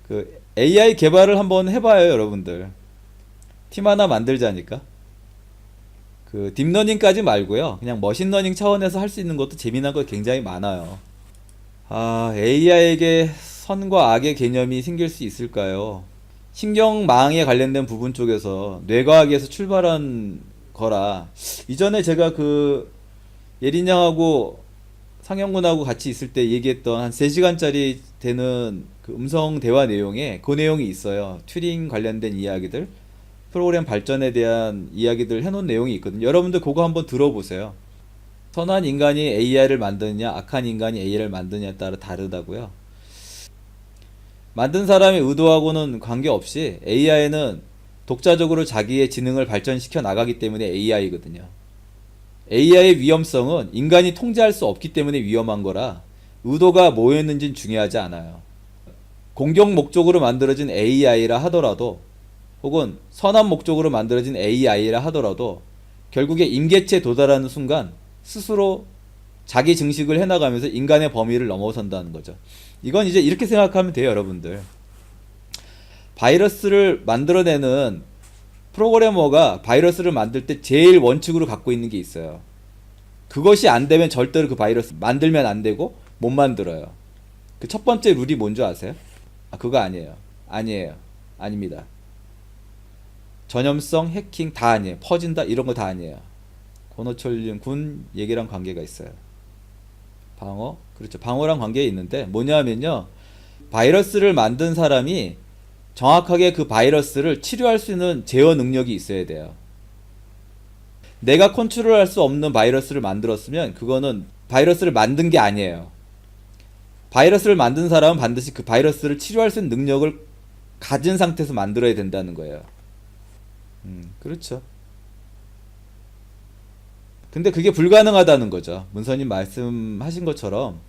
그 AI 개발을 한번 해봐요, 여러분들. 팀 하나 만들자니까. 그 딥러닝까지 말고요. 그냥 머신러닝 차원에서 할 수 있는 것도 재미난 거 굉장히 많아요. 아, AI에게 선과 악의 개념이 생길 수 있을까요? 신경망에 관련된 부분 쪽에서 뇌과학에서 출발한 거라. 이전에 제가 그 예린양하고 상영군하고 같이 있을 때 얘기했던 한 3시간짜리 되는 그 음성 대화 내용에 그 내용이 있어요. 튜링 관련된 이야기들, 프로그램 발전에 대한 이야기들 해놓은 내용이 있거든요. 여러분들 그거 한번 들어보세요. 선한 인간이 AI를 만드느냐, 악한 인간이 AI를 만드느냐에 따라 다르다고요. 만든 사람의 의도하고는 관계없이 AI는 독자적으로 자기의 지능을 발전시켜 나가기 때문에 AI거든요. AI의 위험성은 인간이 통제할 수 없기 때문에 위험한 거라 의도가 뭐였는지는 중요하지 않아요. 공격 목적으로 만들어진 AI라 하더라도 혹은 선한 목적으로 만들어진 AI라 하더라도 결국에 임계치에 도달하는 순간 스스로 자기 증식을 해나가면서 인간의 범위를 넘어선다는 거죠. 이건 이제 이렇게 생각하면 돼요, 여러분들. 바이러스를 만들어내는 프로그래머가 바이러스를 만들 때 제일 원칙으로 갖고 있는 게 있어요. 그것이 안 되면 절대로 그 바이러스 만들면 안 되고 못 만들어요. 그 첫 번째 룰이 뭔지 아세요? 아, 그거 아니에요. 아니에요. 아닙니다. 전염성, 해킹 다 아니에요. 퍼진다 이런 거 다 아니에요. 권호철 군 얘기랑 관계가 있어요. 방어? 그렇죠. 방어랑 관계가 있는데 뭐냐면요. 바이러스를 만든 사람이 정확하게 그 바이러스를 치료할 수 있는 제어 능력이 있어야 돼요. 내가 컨트롤할 수 없는 바이러스를 만들었으면 그거는 바이러스를 만든 게 아니에요. 바이러스를 만든 사람은 반드시 그 바이러스를 치료할 수 있는 능력을 가진 상태에서 만들어야 된다는 거예요. 그렇죠. 근데 그게 불가능하다는 거죠. 문서님 말씀하신 것처럼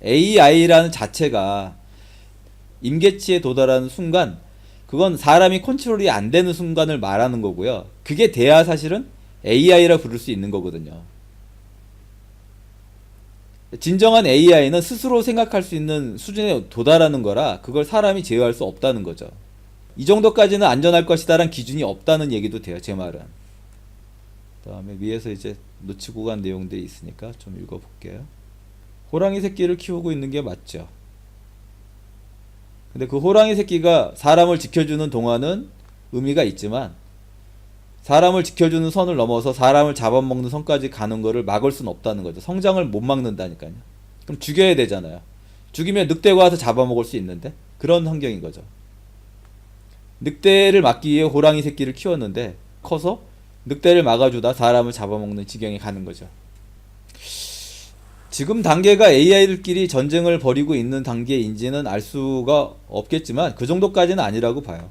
AI라는 자체가 임계치에 도달하는 순간 그건 사람이 컨트롤이 안 되는 순간을 말하는 거고요. 그게 돼야 사실은 AI라 부를 수 있는 거거든요. 진정한 AI는 스스로 생각할 수 있는 수준에 도달하는 거라 그걸 사람이 제어할 수 없다는 거죠. 이 정도까지는 안전할 것이다라는 기준이 없다는 얘기도 돼요, 제 말은. 그 다음에 위에서 이제 놓치고 간 내용들이 있으니까 좀 읽어볼게요. 호랑이 새끼를 키우고 있는 게 맞죠. 근데 그 호랑이 새끼가 사람을 지켜주는 동안은 의미가 있지만 사람을 지켜주는 선을 넘어서 사람을 잡아먹는 선까지 가는 거를 막을 수는 없다는 거죠. 성장을 못 막는다니까요. 그럼 죽여야 되잖아요. 죽이면 늑대가 와서 잡아먹을 수 있는데 그런 환경인 거죠. 늑대를 막기 위해 호랑이 새끼를 키웠는데 커서 늑대를 막아주다 사람을 잡아먹는 지경에 가는 거죠. 지금 단계가 AI들끼리 전쟁을 벌이고 있는 단계인지는 알 수가 없겠지만 그 정도까지는 아니라고 봐요.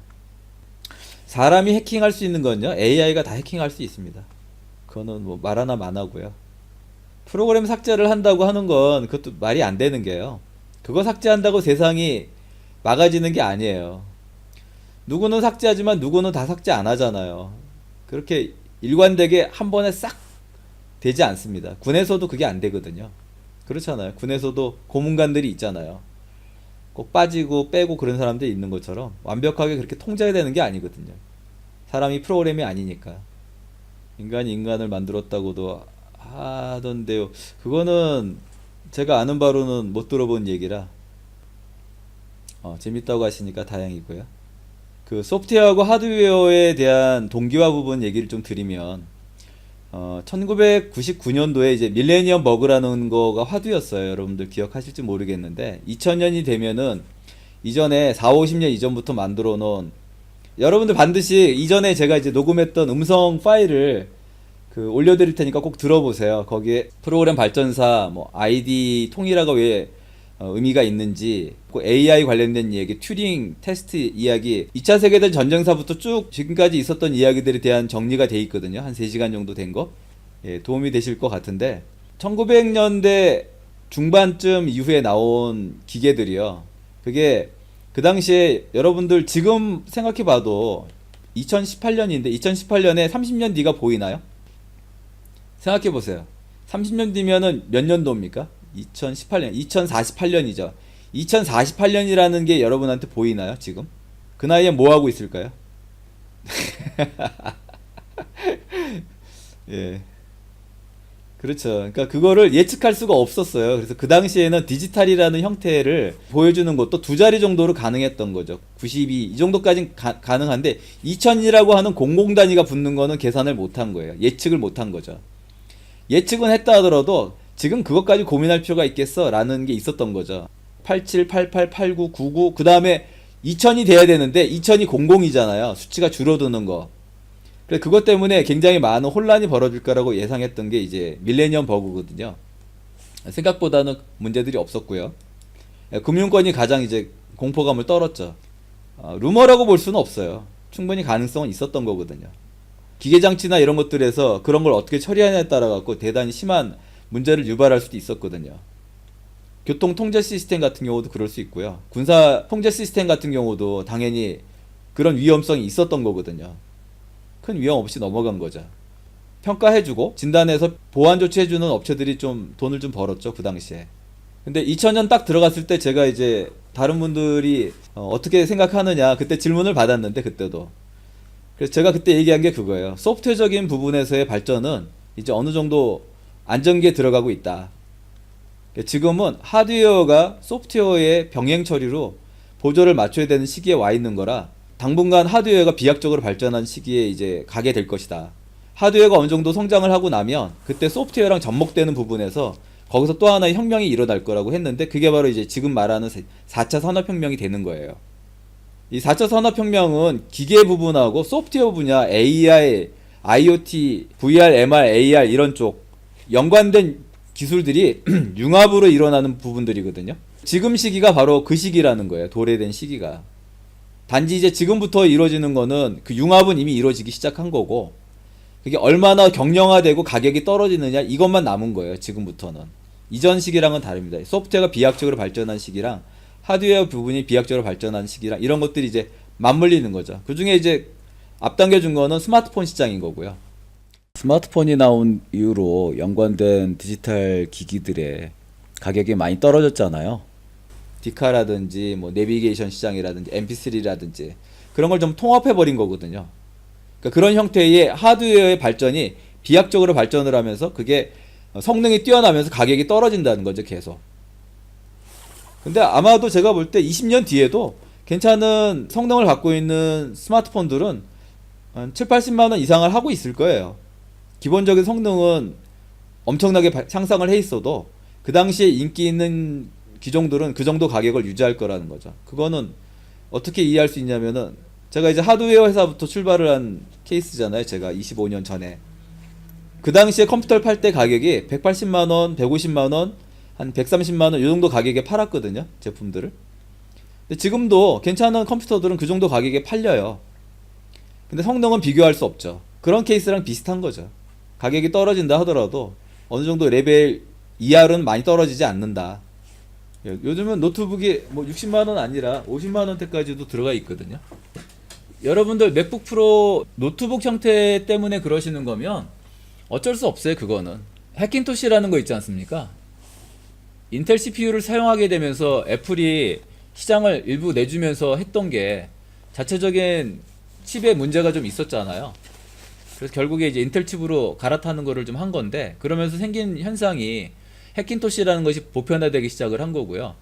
사람이 해킹할 수 있는 건요, AI가 다 해킹할 수 있습니다. 그거는 뭐 말 하나 많아고요. 프로그램 삭제를 한다고 하는 건 그것도 말이 안 되는 게요. 그거 삭제한다고 세상이 막아지는 게 아니에요. 누구는 삭제하지만 누구는 다 삭제 안 하잖아요. 그렇게 일관되게 한 번에 싹 되지 않습니다. 군에서도 그게 안 되거든요. 그렇잖아요. 군에서도 고문관들이 있잖아요. 꼭 빠지고 빼고 그런 사람들이 있는 것처럼 완벽하게 그렇게 통제해야 되는 게 아니거든요. 사람이 프로그램이 아니니까. 인간이 인간을 만들었다고도 하던데요. 그거는 제가 아는 바로는 못 들어본 얘기라 재밌다고 하시니까 다행이고요. 그 소프트웨어하고 하드웨어에 대한 동기화 부분 얘기를 좀 드리면 1999년도에 이제 밀레니엄 버그라는 거가 화두였어요. 여러분들 기억하실지 모르겠는데 2000년이 되면은 이전에 4, 50년 이전부터 만들어 놓은 여러분들 반드시 이전에 제가 이제 녹음했던 음성 파일을 그 올려드릴 테니까 꼭 들어보세요. 거기에 프로그램 발전사 뭐 아이디 통일화가 왜 의미가 있는지, AI 관련된 얘기, 튜링 테스트 이야기, 2차 세계대전 전쟁사부터 쭉 지금까지 있었던 이야기들에 대한 정리가 돼 있거든요. 한 3시간 정도 된 거. 예, 도움이 되실 것 같은데 1900년대 중반쯤 이후에 나온 기계들이요. 그게 그 당시에 여러분들 지금 생각해봐도 2018년인데 2018년에 30년 뒤가 보이나요? 생각해보세요. 30년 뒤면은 몇 년도입니까? 2018년, 2048년이죠. 2048년이라는 게 여러분한테 보이나요, 지금? 그 나이에 뭐 하고 있을까요? 예. 그렇죠. 그러니까 그거를 예측할 수가 없었어요. 그래서 그 당시에는 디지털이라는 형태를 보여주는 것도 두 자리 정도로 가능했던 거죠. 92, 이 정도까지는 가능한데 2000이라고 하는 공공 단위가 붙는 거는 계산을 못한 거예요. 예측을 못한 거죠. 예측은 했다 하더라도 지금 그것까지 고민할 필요가 있겠어? 라는 게 있었던 거죠. 87, 88, 89, 99, 그 다음에 2000이 돼야 되는데 2000이 00이잖아요. 수치가 줄어드는 거. 그래서 그것 때문에 굉장히 많은 혼란이 벌어질 거라고 예상했던 게 이제 밀레니엄 버그거든요. 생각보다는 문제들이 없었고요. 금융권이 가장 이제 공포감을 떨었죠. 루머라고 볼 수는 없어요. 충분히 가능성은 있었던 거거든요. 기계장치나 이런 것들에서 그런 걸 어떻게 처리하냐에 따라 갖고 대단히 심한 문제를 유발할 수도 있었거든요. 교통 통제 시스템 같은 경우도 그럴 수 있고요. 군사 통제 시스템 같은 경우도 당연히 그런 위험성이 있었던 거거든요. 큰 위험 없이 넘어간 거죠. 평가해주고 진단해서 보안 조치해주는 업체들이 좀 돈을 좀 벌었죠, 그 당시에. 근데 2000년 딱 들어갔을 때 제가 이제 다른 분들이 어떻게 생각하느냐 그때 질문을 받았는데, 그때도 그래서 제가 그때 얘기한 게 그거예요. 소프트웨어적인 부분에서의 발전은 이제 어느 정도 안정기에 들어가고 있다. 지금은 하드웨어가 소프트웨어의 병행 처리로 보조를 맞춰야 되는 시기에 와 있는 거라 당분간 하드웨어가 비약적으로 발전한 시기에 이제 가게 될 것이다. 하드웨어가 어느 정도 성장을 하고 나면 그때 소프트웨어랑 접목되는 부분에서 거기서 또 하나의 혁명이 일어날 거라고 했는데, 그게 바로 이제 지금 말하는 4차 산업혁명이 되는 거예요. 이 4차 산업혁명은 기계 부분하고 소프트웨어 분야, AI, IoT, VR, MR, AR 이런 쪽 연관된 기술들이 융합으로 일어나는 부분들이거든요. 지금 시기가 바로 그 시기라는 거예요. 도래된 시기가. 단지 이제 지금부터 이루어지는 거는 그 융합은 이미 이루어지기 시작한 거고, 그게 얼마나 경량화되고 가격이 떨어지느냐 이것만 남은 거예요. 지금부터는. 이전 시기랑은 다릅니다. 소프트웨어가 비약적으로 발전한 시기랑 하드웨어 부분이 비약적으로 발전한 시기랑 이런 것들이 이제 맞물리는 거죠. 그 중에 이제 앞당겨 준 거는 스마트폰 시장인 거고요. 스마트폰이 나온 이후로 연관된 디지털 기기들의 가격이 많이 떨어졌잖아요. 디카라든지 뭐 내비게이션 시장이라든지 MP3라든지 그런 걸 좀 통합해 버린 거거든요. 그러니까 그런 형태의 하드웨어의 발전이 비약적으로 발전을 하면서 그게 성능이 뛰어나면서 가격이 떨어진다는 거죠, 계속. 근데 아마도 제가 볼 때 20년 뒤에도 괜찮은 성능을 갖고 있는 스마트폰들은 한 7, 80만 원 이상을 하고 있을 거예요. 기본적인 성능은 엄청나게 향상을 해 있어도 그 당시에 인기 있는 기종들은 그 정도 가격을 유지할 거라는 거죠. 그거는 어떻게 이해할 수 있냐면은, 제가 이제 하드웨어 회사부터 출발을 한 케이스잖아요. 제가 25년 전에. 그 당시에 컴퓨터를 팔 때 가격이 180만원, 150만원, 한 130만원 이 정도 가격에 팔았거든요, 제품들을. 근데 지금도 괜찮은 컴퓨터들은 그 정도 가격에 팔려요. 근데 성능은 비교할 수 없죠. 그런 케이스랑 비슷한 거죠. 가격이 떨어진다 하더라도 어느 정도 레벨 이하로는 많이 떨어지지 않는다. 요즘은 노트북이 뭐 60만원 아니라 50만원대까지도 들어가 있거든요. 여러분들 맥북 프로 노트북 형태 때문에 그러시는 거면 어쩔 수 없어요. 그거는 해킨토시라는 거 있지 않습니까? 인텔 CPU를 사용하게 되면서 애플이 시장을 일부 내주면서 했던 게 자체적인 칩에 문제가 좀 있었잖아요. 그래서 결국에 이제 인텔 칩으로 갈아타는 거를 좀 한 건데, 그러면서 생긴 현상이 해킨토시라는 것이 보편화되기 시작을 한 거고요.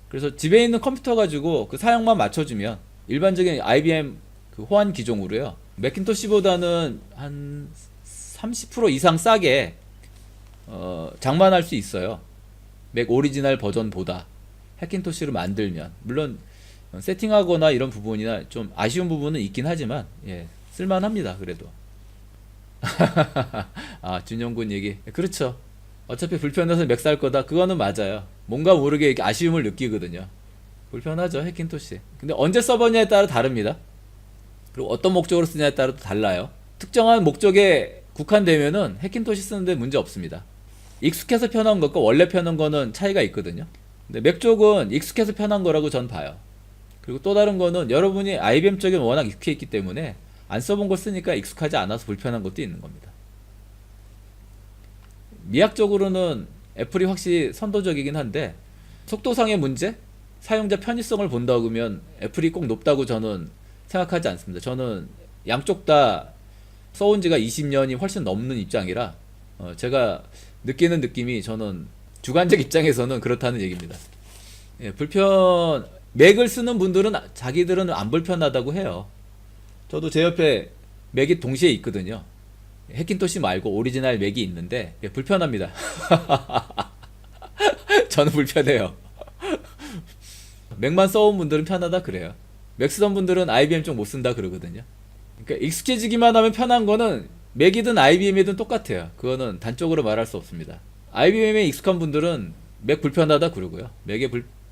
그래서 집에 있는 컴퓨터 가지고 그 사양만 맞춰주면 일반적인 IBM 그 호환 기종으로요, 매킨토시보다는 한 30% 이상 싸게 장만할 수 있어요. 맥 오리지널 버전보다 해킨토시를 만들면. 물론 세팅하거나 이런 부분이나 좀 아쉬운 부분은 있긴 하지만, 예, 쓸만합니다. 그래도. 아, 준영군 얘기. 그렇죠. 어차피 불편해서 맥 살 거다. 그거는 맞아요. 뭔가 모르게 이렇게 아쉬움을 느끼거든요. 불편하죠, 해킨토시. 근데 언제 써보냐에 따라 다릅니다. 그리고 어떤 목적으로 쓰냐에 따라 또 달라요. 특정한 목적에 국한되면은 해킨토시 쓰는데 문제 없습니다. 익숙해서 편한 것과 원래 편한 거는 차이가 있거든요. 근데 맥 쪽은 익숙해서 편한 거라고 전 봐요. 그리고 또 다른 거는 여러분이 IBM 쪽에 워낙 익숙해 있기 때문에 안 써본 걸 쓰니까 익숙하지 않아서 불편한 것도 있는 겁니다. 미학적으로는 애플이 확실히 선도적이긴 한데, 속도상의 문제? 사용자 편의성을 본다고 그러면 애플이 꼭 높다고 저는 생각하지 않습니다. 저는 양쪽 다 써온 지가 20년이 훨씬 넘는 입장이라 제가 느끼는 느낌이 저는 주관적 입장에서는 그렇다는 얘기입니다. 예, 맥을 쓰는 분들은 자기들은 안 불편하다고 해요. 저도 제 옆에 맥이 동시에 있거든요. 해킨토시 말고 오리지널 맥이 있는데 예, 불편합니다. 저는 불편해요. 맥만 써온 분들은 편하다 그래요. 맥 쓰던 분들은 IBM 쪽 못 쓴다 그러거든요. 그러니까 익숙해지기만 하면 편한 거는 맥이든 IBM이든 똑같아요. 그거는 단적으로 말할 수 없습니다. IBM에 익숙한 분들은 맥 불편하다 그러고요. 맥에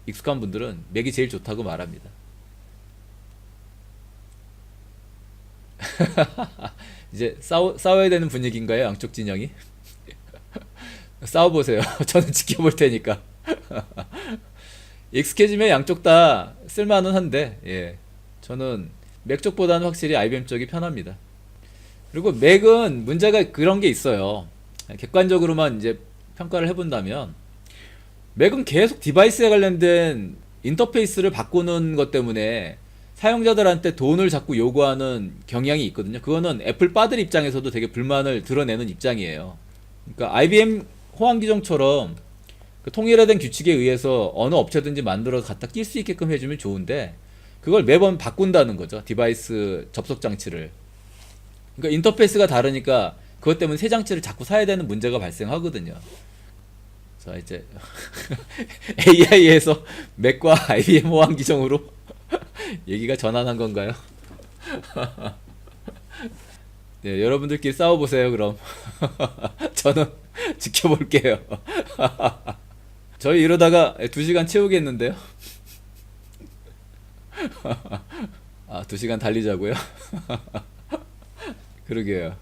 익숙한 분들은 맥이 제일 좋다고 말합니다. 이제 싸워야 되는 분위기인가요? 양쪽 진영이? 싸워보세요. 저는 지켜볼 테니까. 익숙해지면 양쪽 다 쓸만은 한데, 예. 저는 맥 쪽보다는 확실히 IBM 쪽이 편합니다. 그리고 맥은 문제가 그런 게 있어요. 객관적으로만 이제 평가를 해본다면, 맥은 계속 디바이스에 관련된 인터페이스를 바꾸는 것 때문에 사용자들한테 돈을 자꾸 요구하는 경향이 있거든요. 그거는 애플 빠들 입장에서도 되게 불만을 드러내는 입장이에요. 그러니까 IBM 호환기종처럼 그 통일화된 규칙에 의해서 어느 업체든지 만들어서 갖다 낄 수 있게끔 해주면 좋은데 그걸 매번 바꾼다는 거죠. 디바이스 접속 장치를. 그러니까 인터페이스가 다르니까 그것 때문에 새 장치를 자꾸 사야 되는 문제가 발생하거든요. 자, 이제 AI에서 맥과 IBM 호환기종으로 얘기가 전환한 건가요? 네, 여러분들끼리 싸워보세요. 그럼 저는 지켜볼게요. 저희 이러다가 2시간 채우겠는데요? 아, 2시간 달리자고요? 그러게요.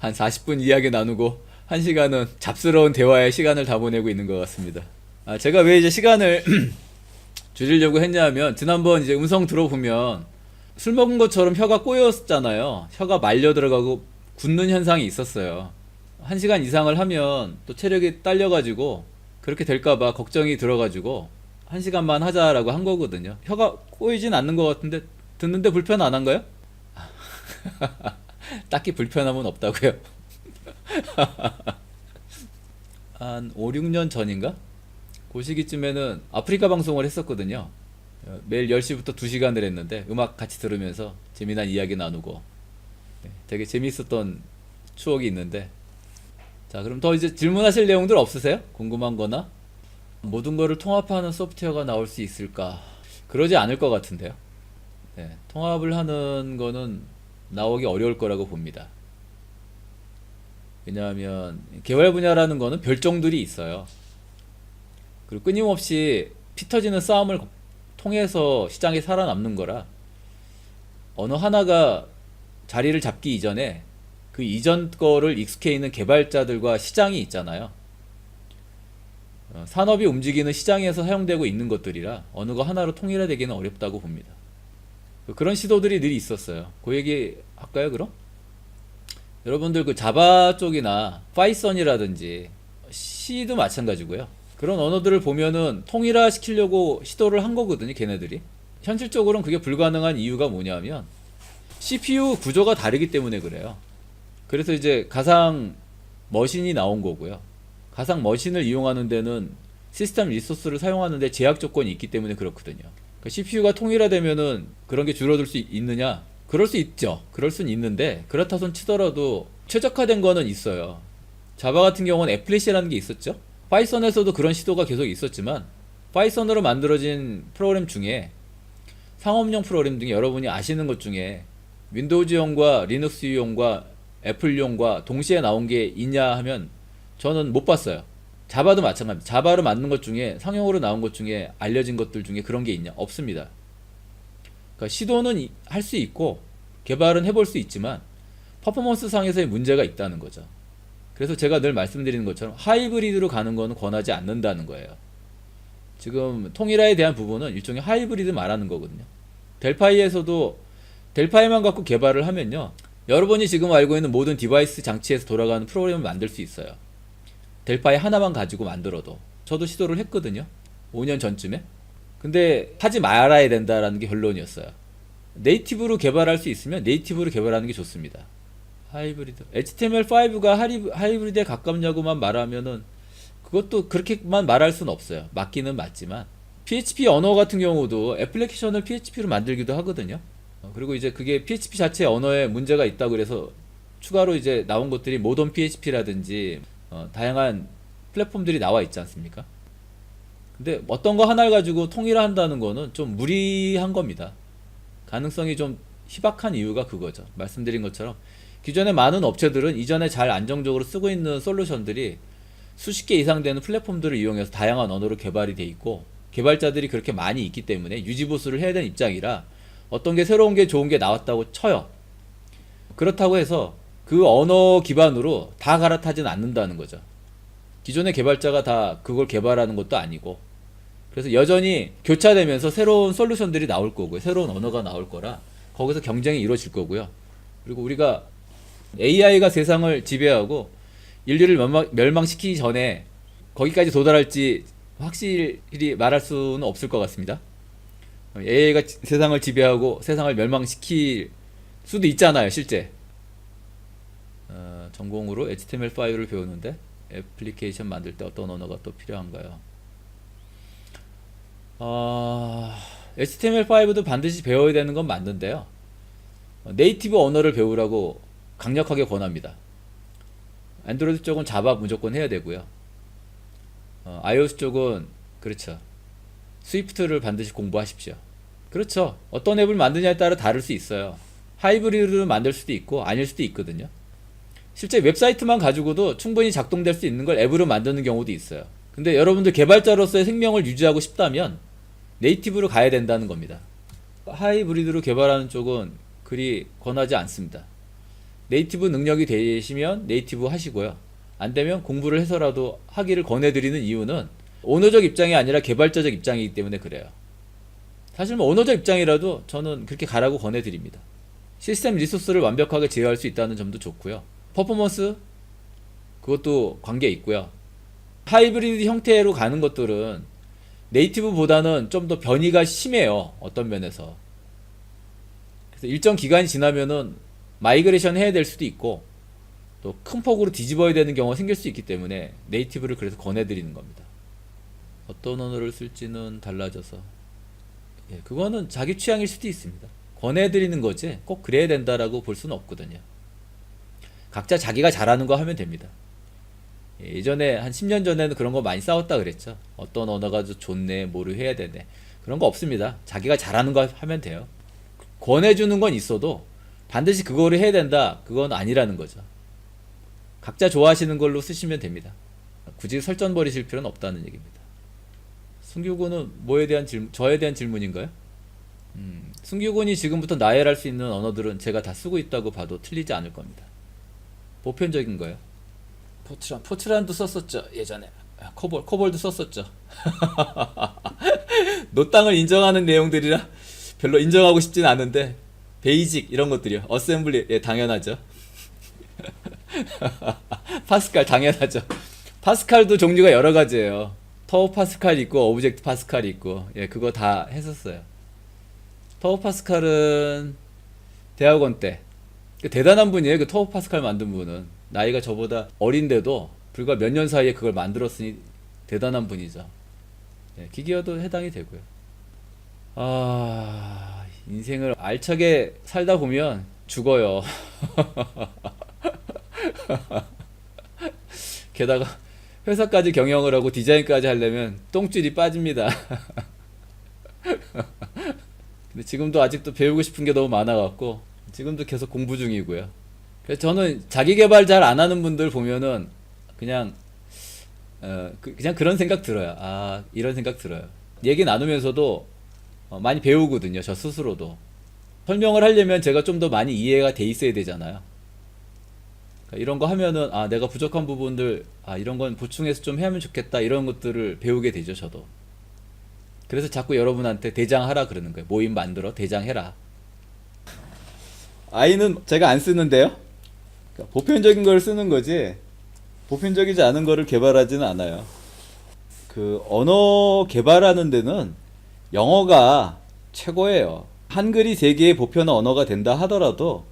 한 40분 이야기 나누고 1시간은 잡스러운 대화의 시간을 다 보내고 있는 것 같습니다. 아, 제가 왜 이제 시간을 줄이려고 했냐면 지난번 이제 음성 들어보면 술 먹은 것처럼 혀가 꼬였잖아요. 혀가 말려 들어가고 굳는 현상이 있었어요. 1시간 이상을 하면 또 체력이 딸려가지고 그렇게 될까봐 걱정이 들어가지고 1시간만 하자라고 한 거거든요. 혀가 꼬이진 않는 것 같은데 듣는데 불편 안 한가요? 딱히 불편함은 없다고요. 한 5, 6년 전인가? 그 시기쯤에는 아프리카 방송을 했었거든요. 매일 10시부터 2시간을 했는데 음악 같이 들으면서 재미난 이야기 나누고 되게 재미있었던 추억이 있는데, 자, 그럼 더 이제 질문하실 내용들 없으세요? 궁금한 거나? 모든 거를 통합하는 소프트웨어가 나올 수 있을까? 그러지 않을 것 같은데요. 네, 통합을 하는 거는 나오기 어려울 거라고 봅니다. 왜냐하면 개발 분야라는 거는 별종들이 있어요. 그리고 끊임없이 피 터지는 싸움을 통해서 시장에 살아남는 거라 어느 하나가 자리를 잡기 이전에 그 이전 거를 익숙해 있는 개발자들과 시장이 있잖아요. 산업이 움직이는 시장에서 사용되고 있는 것들이라 어느 거 하나로 통일화되기는 어렵다고 봅니다. 그런 시도들이 늘 있었어요. 그 얘기 할까요, 그럼? 여러분들 그 자바 쪽이나 파이썬이라든지 C도 마찬가지고요. 그런 언어들을 보면은 통일화 시키려고 시도를 한 거거든요, 걔네들이. 현실적으로는 그게 불가능한 이유가 뭐냐면 CPU 구조가 다르기 때문에 그래요. 그래서 이제 가상 머신이 나온 거고요. 가상 머신을 이용하는 데는 시스템 리소스를 사용하는 데 제약 조건이 있기 때문에 그렇거든요. 그러니까 CPU가 통일화되면은 그런 게 줄어들 수 있느냐? 그럴 수 있죠. 그럴 수는 있는데 그렇다 손 치더라도 최적화된 거는 있어요. 자바 같은 경우는 애플릿이라는 게 있었죠. 파이썬에서도 그런 시도가 계속 있었지만 파이썬으로 만들어진 프로그램 중에 상업용 프로그램 중에 여러분이 아시는 것 중에 윈도우즈용과 리눅스용과 애플용과 동시에 나온 게 있냐 하면 저는 못 봤어요. 자바도 마찬가지입니다. 자바로 만든 것 중에 상용으로 나온 것 중에 알려진 것들 중에 그런 게 있냐? 없습니다. 그러니까 시도는 할 수 있고 개발은 해볼 수 있지만 퍼포먼스 상에서의 문제가 있다는 거죠. 그래서 제가 늘 말씀드리는 것처럼 하이브리드로 가는 거는 권하지 않는다는 거예요. 지금 통일화에 대한 부분은 일종의 하이브리드 말하는 거거든요. 델파이에서도 델파이만 갖고 개발을 하면요, 여러분이 지금 알고 있는 모든 디바이스 장치에서 돌아가는 프로그램을 만들 수 있어요. 델파이 하나만 가지고 만들어도. 저도 시도를 했거든요. 5년 전쯤에. 근데 하지 말아야 된다라는 게 결론이었어요. 네이티브로 개발할 수 있으면 네이티브로 개발하는 게 좋습니다. 하이브리드. HTML5가 하이브리드에 가깝냐고만 말하면은 그것도 그렇게만 말할 수는 없어요. 맞기는 맞지만 PHP 언어 같은 경우도 애플리케이션을 PHP로 만들기도 하거든요. 그리고 이제 그게 PHP 자체 언어에 문제가 있다고 그래서 추가로 이제 나온 것들이 모던 PHP라든지 다양한 플랫폼들이 나와 있지 않습니까? 근데 어떤 거 하나를 가지고 통일한다는 거는 좀 무리한 겁니다. 가능성이 좀 희박한 이유가 그거죠. 말씀드린 것처럼 기존에 많은 업체들은 이전에 잘 안정적으로 쓰고 있는 솔루션들이 수십 개 이상 되는 플랫폼들을 이용해서 다양한 언어로 개발이 돼 있고 개발자들이 그렇게 많이 있기 때문에 유지보수를 해야 되는 입장이라 어떤 게 새로운 게 좋은 게 나왔다고 쳐요. 그렇다고 해서 그 언어 기반으로 다 갈아타진 않는다는 거죠. 기존의 개발자가 다 그걸 개발하는 것도 아니고 그래서 여전히 교차되면서 새로운 솔루션들이 나올 거고요. 새로운 언어가 나올 거라 거기서 경쟁이 이루어질 거고요. 그리고 우리가 AI가 세상을 지배하고 인류를 멸망시키기 전에 거기까지 도달할지 확실히 말할 수는 없을 것 같습니다. AI가 세상을 지배하고 세상을 멸망시킬 수도 있잖아요, 실제. 전공으로 HTML5를 배우는데 애플리케이션 만들 때 어떤 언어가 또 필요한가요? HTML5도 반드시 배워야 되는 건 맞는데요. 네이티브 언어를 배우라고 강력하게 권합니다. 안드로이드 쪽은 자바 무조건 해야 되고요. iOS 쪽은 그렇죠. 스위프트를 반드시 공부하십시오. 그렇죠. 어떤 앱을 만드냐에 따라 다를 수 있어요. 하이브리드를 만들 수도 있고 아닐 수도 있거든요. 실제 웹사이트만 가지고도 충분히 작동될 수 있는 걸 앱으로 만드는 경우도 있어요. 근데 여러분들 개발자로서의 생명을 유지하고 싶다면 네이티브로 가야 된다는 겁니다. 하이브리드로 개발하는 쪽은 그리 권하지 않습니다. 네이티브 능력이 되시면 네이티브 하시고요. 안 되면 공부를 해서라도 하기를 권해드리는 이유는 오너적 입장이 아니라 개발자적 입장이기 때문에 그래요. 사실 뭐 오너적 입장이라도 저는 그렇게 가라고 권해드립니다. 시스템 리소스를 완벽하게 제어할 수 있다는 점도 좋고요. 퍼포먼스 그것도 관계 있고요. 하이브리드 형태로 가는 것들은 네이티브보다는 좀 더 변이가 심해요. 어떤 면에서. 그래서 일정 기간이 지나면은 마이그레이션 해야 될 수도 있고 또 큰 폭으로 뒤집어야 되는 경우가 생길 수 있기 때문에 네이티브를 그래서 권해드리는 겁니다. 어떤 언어를 쓸지는 달라져서 그거는 자기 취향일 수도 있습니다. 권해드리는 거지 꼭 그래야 된다라고 볼 수는 없거든요. 각자 자기가 잘하는 거 하면 됩니다. 예전에 한 10년 전에는 그런 거 많이 싸웠다 그랬죠. 어떤 언어가 좋네, 뭐를 해야 되네. 그런 거 없습니다. 자기가 잘하는 거 하면 돼요. 권해주는 건 있어도 반드시 그거를 해야 된다. 그건 아니라는 거죠. 각자 좋아하시는 걸로 쓰시면 됩니다. 굳이 설정 버리실 필요는 없다는 얘기입니다. 승규군은 저에 대한 질문인가요? 승규군이 지금부터 나열할 수 있는 언어들은 제가 다 쓰고 있다고 봐도 틀리지 않을 겁니다. 보편적인 거예요. 포트란도 썼었죠 예전에. 코볼도 썼었죠. 노땅을 인정하는 내용들이라 별로 인정하고 싶진 않은데 베이직 이런 것들이요. 어셈블리 당연하죠. 파스칼 당연하죠. 파스칼도 종류가 여러 가지예요. 터보 파스칼 있고 오브젝트 파스칼이 있고 그거 다 했었어요. 터보 파스칼은 대학원 때 대단한 분이에요. 그 터보 파스칼 만든 분은 나이가 저보다 어린데도 불과 몇 년 사이에 그걸 만들었으니 대단한 분이죠. 기계어도 해당이 되고요. 인생을 알차게 살다 보면 죽어요. 게다가 회사까지 경영을 하고 디자인까지 하려면 똥줄이 빠집니다. 근데 지금도 아직도 배우고 싶은 게 너무 많아갖고 지금도 계속 공부 중이고요. 그래서 저는 자기 개발 잘 안 하는 분들 보면은 그냥 그런 생각 들어요. 이런 생각 들어요. 얘기 나누면서도 많이 배우거든요. 저 스스로도. 설명을 하려면 제가 좀 더 많이 이해가 돼 있어야 되잖아요. 그러니까 이런 거 하면은 내가 부족한 부분들 이런 건 보충해서 좀 하면 좋겠다 이런 것들을 배우게 되죠. 저도. 그래서 자꾸 여러분한테 대장하라 그러는 거예요. 모임 만들어 대장해라. I는 제가 안 쓰는데요. 그러니까 보편적인 걸 쓰는 거지 보편적이지 않은 거를 개발하지는 않아요. 그 언어 개발하는 데는 영어가 최고예요. 한글이 세계의 보편 언어가 된다 하더라도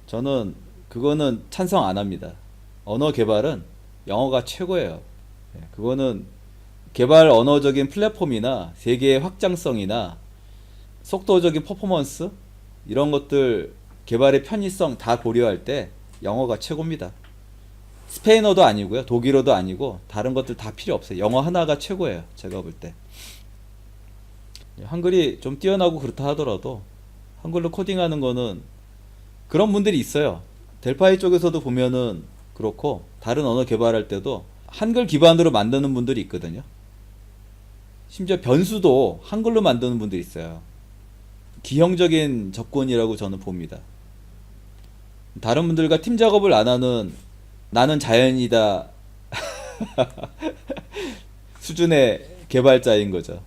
저는 그거는 찬성 안 합니다. 언어 개발은 영어가 최고예요. 그거는 개발 언어적인 플랫폼이나 세계의 확장성이나 속도적인 퍼포먼스 이런 것들 개발의 편의성 다 고려할 때 영어가 최고입니다. 스페인어도 아니고요, 독일어도 아니고 다른 것들 다 필요 없어요. 영어 하나가 최고예요. 제가 볼 때. 한글이 좀 뛰어나고 그렇다 하더라도 한글로 코딩하는 거는 그런 분들이 있어요. 델파이 쪽에서도 보면은 그렇고 다른 언어 개발할 때도 한글 기반으로 만드는 분들이 있거든요. 심지어 변수도 한글로 만드는 분들이 있어요. 기형적인 접근이라고 저는 봅니다. 다른 분들과 팀 작업을 안 하는 나는 자연이다 수준의 개발자인 거죠.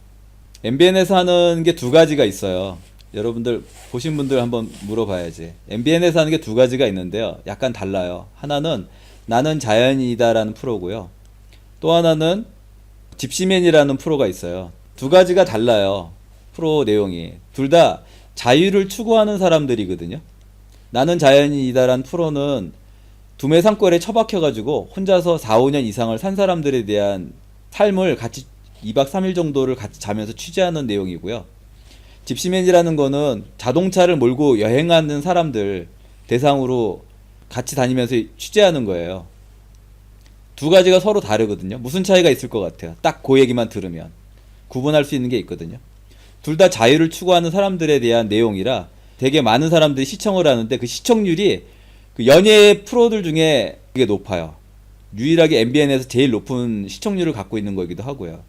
MBN에서 하는 게 두 가지가 있어요. 여러분들 보신 분들 한번 물어봐야지. MBN에서 하는 게 두 가지가 있는데요. 약간 달라요. 하나는 나는 자연이다 라는 프로고요. 또 하나는 집시맨이라는 프로가 있어요. 두 가지가 달라요. 프로 내용이. 둘 다 자유를 추구하는 사람들이거든요. 나는 자연이다 라는 프로는 두뇌 상골에 처박혀가지고 혼자서 4, 5년 이상을 산 사람들에 대한 삶을 같이 2박 3일 정도를 같이 자면서 취재하는 내용이고요. 집시맨이라는 거는 자동차를 몰고 여행하는 사람들 대상으로 같이 다니면서 취재하는 거예요. 두 가지가 서로 다르거든요. 무슨 차이가 있을 것 같아요. 딱 그 얘기만 들으면 구분할 수 있는 게 있거든요. 둘 다 자유를 추구하는 사람들에 대한 내용이라 되게 많은 사람들이 시청을 하는데 그 시청률이 그 연예 프로들 중에 되게 높아요. 유일하게 MBN에서 제일 높은 시청률을 갖고 있는 거기도 하고요.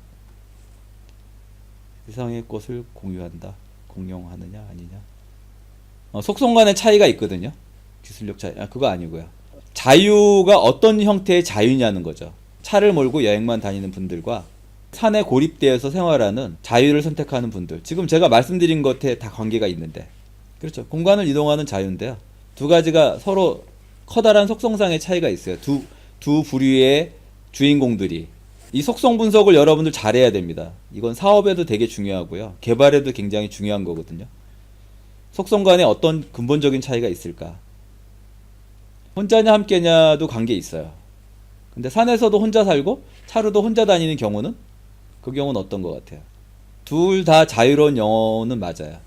세상의 것을 공유한다. 공용하느냐 아니냐. 속성 간의 차이가 있거든요. 기술력 차이. 그거 아니고요. 자유가 어떤 형태의 자유냐는 거죠. 차를 몰고 여행만 다니는 분들과 산에 고립되어서 생활하는 자유를 선택하는 분들. 지금 제가 말씀드린 것에 다 관계가 있는데. 그렇죠. 공간을 이동하는 자유인데요. 두 가지가 서로 커다란 속성상의 차이가 있어요. 두 부류의 주인공들이. 이 속성 분석을 여러분들 잘해야 됩니다. 이건 사업에도 되게 중요하고요. 개발에도 굉장히 중요한 거거든요. 속성 간에 어떤 근본적인 차이가 있을까? 혼자냐 함께냐도 관계 있어요. 근데 산에서도 혼자 살고 차로도 혼자 다니는 경우는 그 경우는 어떤 것 같아요? 둘 다 자유로운 영어는 맞아요.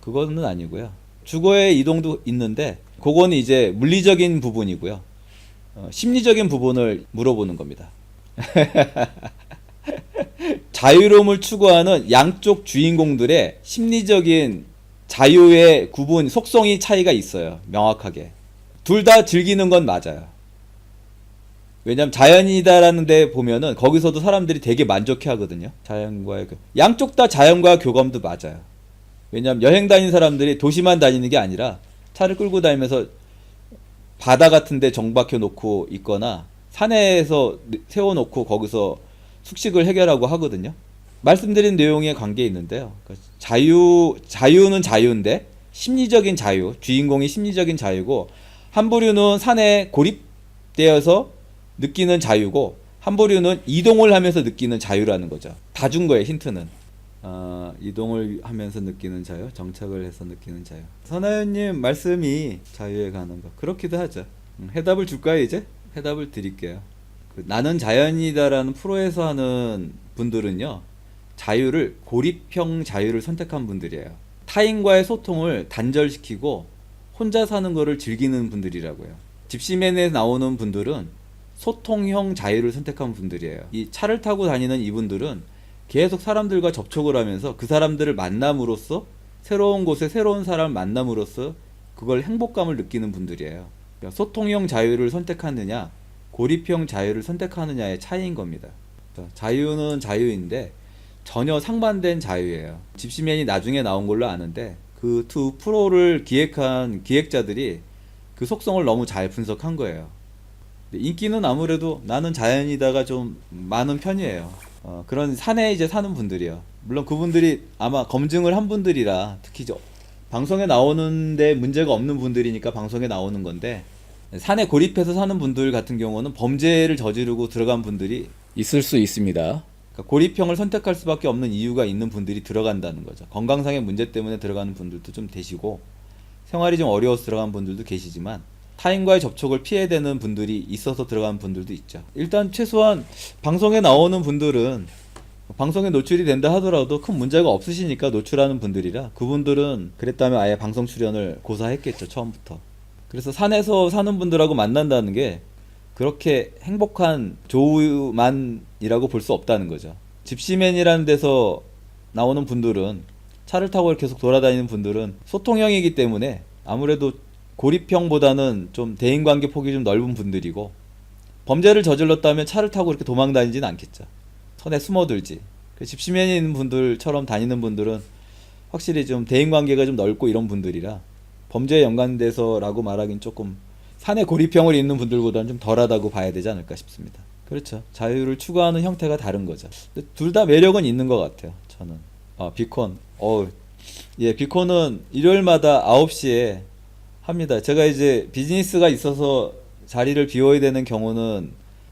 그거는 아니고요. 주거의 이동도 있는데 그거는 이제 물리적인 부분이고요. 심리적인 부분을 물어보는 겁니다. 자유로움을 추구하는 양쪽 주인공들의 심리적인 자유의 구분, 속성이 차이가 있어요. 명확하게. 둘 다 즐기는 건 맞아요. 왜냐면 자연이다라는 데 보면은 거기서도 사람들이 되게 만족해 하거든요. 자연과의 양쪽 다 자연과 교감도 맞아요. 왜냐면 여행 다니는 사람들이 도시만 다니는 게 아니라 차를 끌고 다니면서 바다 같은 데 정박해 놓고 있거나 산에서 세워놓고 거기서 숙식을 해결하고 하거든요. 말씀드린 내용에 관계 있는데요. 자유는 자유인데 심리적인 자유, 주인공이 심리적인 자유고 한 부류는 산에 고립되어서 느끼는 자유고 한 부류는 이동을 하면서 느끼는 자유라는 거죠. 다 준 거예요, 힌트는. 이동을 하면서 느끼는 자유, 정착을 해서 느끼는 자유. 선하연님 말씀이 자유에 관한 거 그렇기도 하죠. 해답을 줄까요? 이제 해답을 드릴게요. 나는 자연이다라는 프로에서 하는 분들은요, 자유를 고립형 자유를 선택한 분들이에요. 타인과의 소통을 단절시키고 혼자 사는 거를 즐기는 분들이라고요. 집시맨에 나오는 분들은 소통형 자유를 선택한 분들이에요. 이 차를 타고 다니는 이분들은 계속 사람들과 접촉을 하면서 그 사람들을 만남으로써 새로운 곳에 새로운 사람을 만남으로써 그걸 행복감을 느끼는 분들이에요. 그러니까 소통형 자유를 선택하느냐 고립형 자유를 선택하느냐의 차이인 겁니다. 자유는 자유인데 전혀 상반된 자유예요. 집시맨이 나중에 나온 걸로 아는데 그 두 프로를 기획한 기획자들이 그 속성을 너무 잘 분석한 거예요. 인기는 아무래도 나는 자연이다가 좀 많은 편이에요. 그런 산에 이제 사는 분들이요. 물론 그분들이 아마 검증을 한 분들이라 특히 방송에 나오는데 문제가 없는 분들이니까 방송에 나오는 건데 산에 고립해서 사는 분들 같은 경우는 범죄를 저지르고 들어간 분들이 있을 수 있습니다. 그러니까 고립형을 선택할 수밖에 없는 이유가 있는 분들이 들어간다는 거죠. 건강상의 문제 때문에 들어가는 분들도 좀 계시고 생활이 좀 어려워서 들어간 분들도 계시지만 타인과의 접촉을 피해야 되는 분들이 있어서 들어간 분들도 있죠. 일단 최소한 방송에 나오는 분들은 방송에 노출이 된다 하더라도 큰 문제가 없으시니까 노출하는 분들이라 그분들은 그랬다면 아예 방송 출연을 고사했겠죠, 처음부터. 그래서 산에서 사는 분들하고 만난다는 게 그렇게 행복한 조우만이라고 볼 수 없다는 거죠. 집시맨이라는 데서 나오는 분들은 차를 타고 계속 돌아다니는 분들은 소통형이기 때문에 아무래도 고립형보다는 좀 대인관계 폭이 좀 넓은 분들이고 범죄를 저질렀다면 차를 타고 이렇게 도망 다니지는 않겠죠. 선에 숨어들지. 집시맨이 있는 분들처럼 다니는 분들은 확실히 좀 대인관계가 좀 넓고 이런 분들이라 범죄에 연관돼서라고 말하긴 조금 산에 고립형을 있는 분들보다는 좀 덜하다고 봐야 되지 않을까 싶습니다. 그렇죠. 자유를 추구하는 형태가 다른 거죠. 둘 다 매력은 있는 것 같아요. 저는. 비콘. 예, 비콘은 일요일마다 9시에 합니다. 제가 이제 비즈니스가 있어서 자리를 비워야 되는 경우는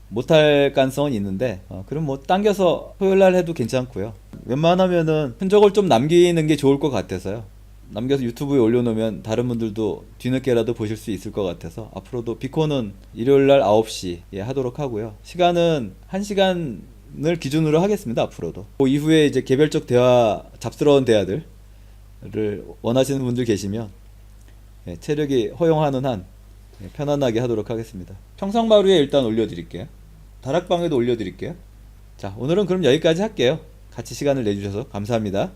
못할 가능성은 있는데 그럼 뭐 당겨서 토요일날 해도 괜찮고요. 웬만하면은 흔적을 좀 남기는 게 좋을 것 같아서요. 남겨서 유튜브에 올려놓으면 다른 분들도 뒤늦게라도 보실 수 있을 것 같아서 앞으로도 비콘은 일요일날 9시에 하도록 하고요. 시간은 1시간을 기준으로 하겠습니다. 앞으로도. 그 이후에 이제 개별적 대화, 잡스러운 대화들을 원하시는 분들 계시면 체력이 허용하는 한 편안하게 하도록 하겠습니다. 평상마루에 일단 올려드릴게요. 다락방에도 올려드릴게요. 자, 오늘은 그럼 여기까지 할게요. 같이 시간을 내주셔서 감사합니다.